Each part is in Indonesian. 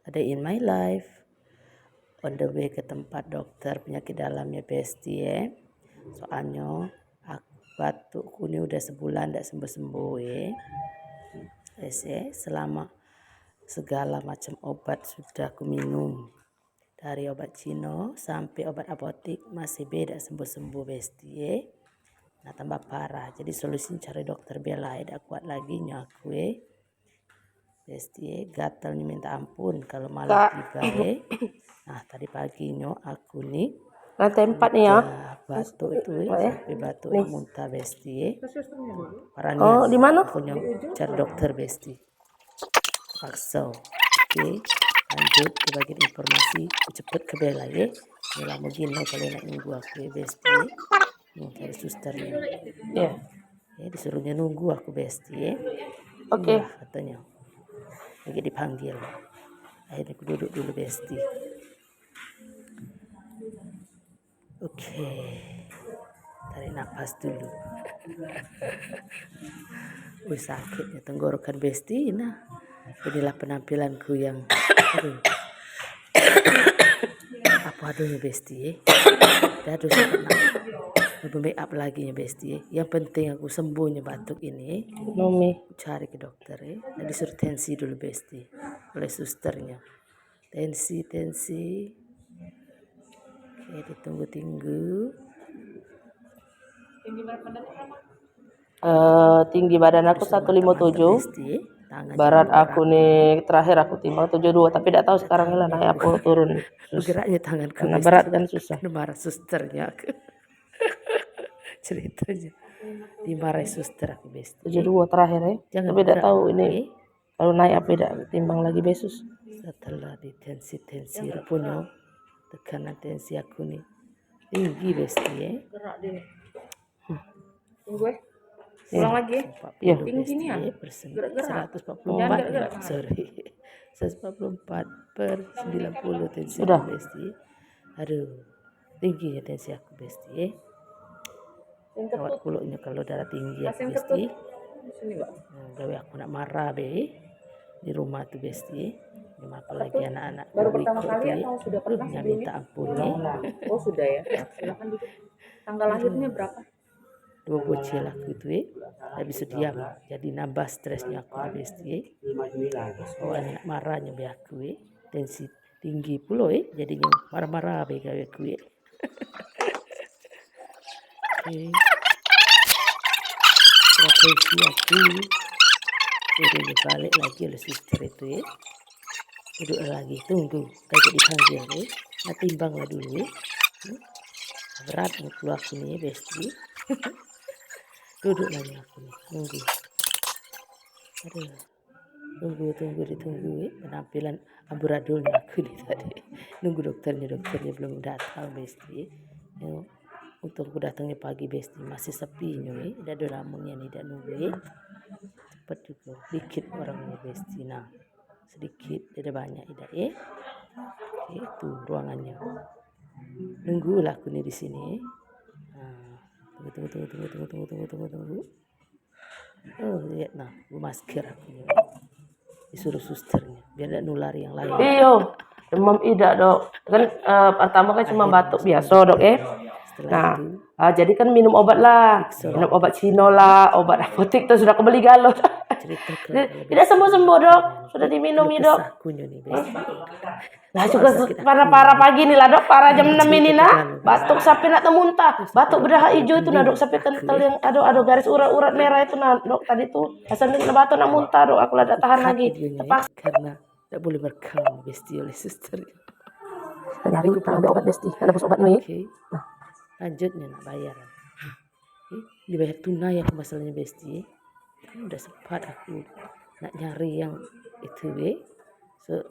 A day in my life. On the way ke tempat dokter penyakit dalamnya Besti Soalnya batukku ini udah sebulan tidak sembuh-sembuh selama segala macam obat sudah aku minum. Dari obat Cino sampai obat apotik masih beda sembuh-sembuh Besti Nah tambah parah. Jadi solusinya cari dokter Bella tidak kuat lagi nyaku Besti gatalnya minta ampun kalau malam tiba Nah tadi paginya aku nih Lantai 4 nih ya. Batuk itu sampai batuk muntah Besti parahnya. Oh, di mana? Aku cari dokter Besti. Paksa. Oke, lanjut ke bagian informasi. Cepet ke Bella Bella mau gini kalau nak nunggu aku Besti cari susternya. Disuruhnya nunggu aku Besti Oke. Katanya lagi dipanggil. Akhirnya aku duduk dulu Besti. Oke, tarik nafas dulu. Sakitnya tenggorokan Besti. Nah, inilah penampilanku yang apa adanya Besti Aduh lebih make up lagi ya Besti Yang penting aku sembuhnya batuk ini. Cari ke dokter Dan disuruh tensi dulu Besti oleh susternya. Tensi. Oke, ditunggu-tunggu. Tinggi badan aku 157. Berat aku nih terakhir aku timbang 72, tapi tidak tahu sekarang lah naik apa turun. Geraknya tangan karena berat kan susah. Marah susternya aku. Ceritanya dimarahi suster aku Besti. 72 terakhir Jangan tapi tidak tahu ini kalau naik apa tidak timbang lagi besok. Setelah ditensi rupanya tekanan tensi aku nih tinggi Besti Gerak deh. Tunggu ulang lagi tinggi nih ya. Gerak 144 sorry 144/90 tensi Udah. Besti. Aduh tinggi ya tensi aku Besti Kawat kuluknya kalau darah tinggi aku Besti. Gawe aku nak marah di rumah tuh Besti. Apalagi anak-anak baru pertama kali atau sudah pernah sebelumnya minta ampun Oh sudah ya. Silakan duduk. Tanggal lahirnya berapa? 2 bocil aku itu tidak bisa diam jadi nambah stresnya aku Besti anak marahnya be aku tensi tinggi pula jadinya marah-marah be gawe aku profesi aku jadi balik lagi oleh suster itu duduk lagi tunggu kayak dipanggil nah timbanglah dulu berat keluar sini Besti duduk lagi aku nih nunggu. Aduh ditunggu penampilan amburadulnya aku nih tadi nunggu dokternya belum datang Besti untuk aku datangnya pagi Besti masih sepi nih tidak ada ramungnya nih tidak nunggu cepat juga dikit orangnya Besti nah sedikit tidak banyak tidak itu ruangannya nunggulah aku nih di sini tunggu lihat nah gue masker aku disuruh susternya biar tidak nular yang lain. Demam tidak dok kan pertama kan cuma batuk biasa dok nah jadi kan minum obat lah minum obat Cino lah obat apotik tuh sudah kembali galau tidak sembuh dok sudah diminum dok nah juga parah pagi nih lah dok parah jam 6 ini nah batuk sampai nak muntah batuk berdarah hijau itu nah dok sampai kental yang ada garis urat merah itu nah dok tadi tuh sampai batuk nak muntah dok aku tidak tahan lagi terpaksa karena tidak boleh berkalam Besti oleh suster nyari ambil obat Besti ada bos obat nih lanjutnya nak bayar dibayar tunai aku masalahnya Besti udah sempat aku nak nyari yang itu surat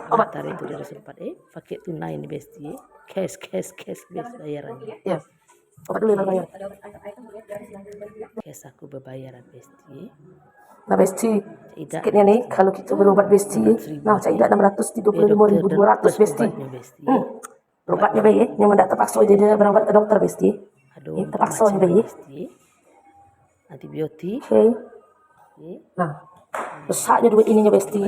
pengantar itu udah sempat pakai tunai ini Besti cash Besti bayarannya obat dulu yang bayar cash aku berbayaran Besti nah Besti sakitnya nih kalau kita berobat Besti nah saya 635.200 Besti berobatnya bayi yang mendak terpaksa jadi berobat ke dokter Besti terpaksa bayi antibiotik nah besarnya duit ininya Besti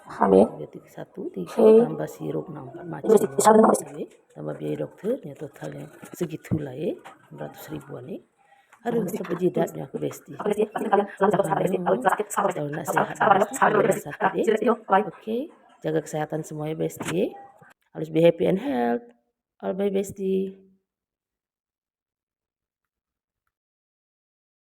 Paham ya? Antibiotik 1, 3 Oke. tambah sirup 4 macam. Terus dipisah dengan Ya. Tambah biaya dokternya totalnya segitulah ya, 600 ribuan ya. Aduh, sampai jidatnya aku besti. Oke, Besti. Pasti kalian selalu jaga kesehatan Besti. Kalau sakit, sabar Besti. Kalau nak Sabar, sehat sabar, Besti, sabar kalau Besti. nak sakit ya. Cheers, yo. Bye. Oke, jaga kesehatan semuanya Besti. Harus be happy and health. All bye Besti.